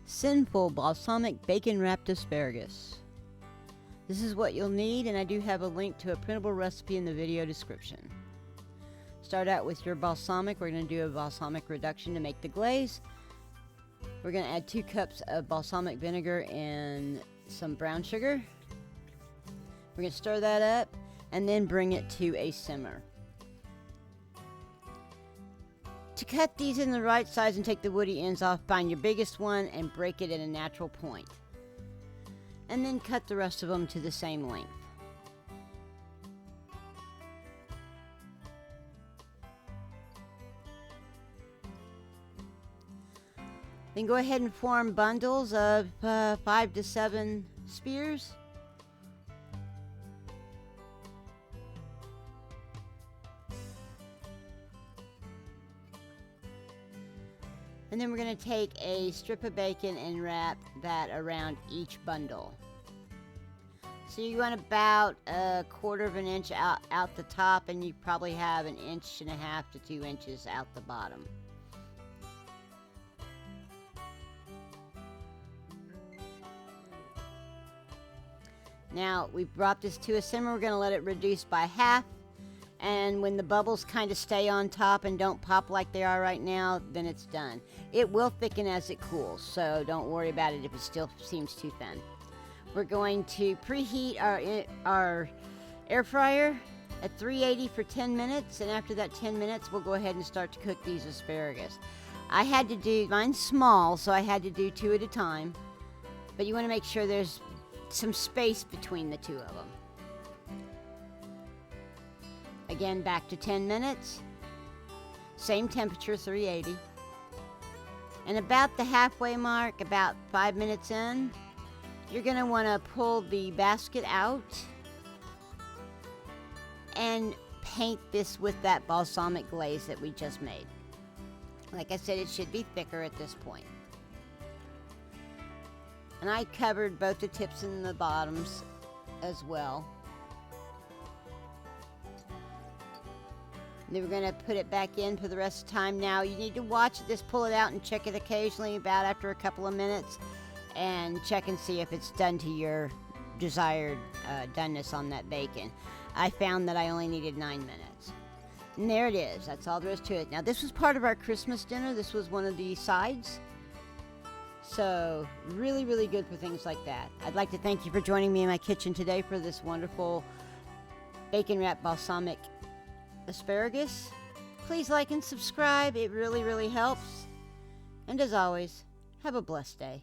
Cynful balsamic bacon wrapped asparagus. This is what you'll need, and I do have a link to a printable recipe in the video description. Start out with your balsamic. We're going to do a balsamic reduction to make the glaze. We're going to add 2 cups of balsamic vinegar and some brown sugar. We're going to stir that up and then bring it to a simmer. To cut these in the right size and take the woody ends off, find your biggest one and break it at a natural point. And then cut the rest of them to the same length. Then go ahead and form bundles of 5 to 7 spears. And then we're going to take a strip of bacon and wrap that around each bundle. So you want about 1/4 of an inch out the top, and you probably have 1.5 inches to 2 inches out the bottom. Now we've brought this to a simmer. We're going to let it reduce by half. And when the bubbles kind of stay on top and don't pop like they are right now, then it's done. It will thicken as it cools, so don't worry about it if it still seems too thin. We're going to preheat our air fryer at 380 for 10 minutes, and after that 10 minutes, we'll go ahead and start to cook these asparagus. I had to do, mine's small, so I had to do 2 at a time, but you want to make sure there's some space between the 2 of them. Again, back to 10 minutes. Same temperature, 380. And about the halfway mark, about 5 minutes in, you're going to want to pull the basket out and paint this with that balsamic glaze that we just made. Like I said, it should be thicker at this point. And I covered both the tips and the bottoms as well. Then we're going to put it back in for the rest of the time. Now you need to watch this, pull it out and check it occasionally about after a couple of minutes, and check and see if it's done to your desired doneness on that bacon. I found that I only needed 9 minutes. And there it is. That's all there is to it. Now this was part of our Christmas dinner. This was one of the sides. So really, really good for things like that. I'd like to thank you for joining me in my kitchen today for this wonderful bacon wrapped balsamic asparagus. Please like and subscribe. It really, really helps. And as always, have a blessed day.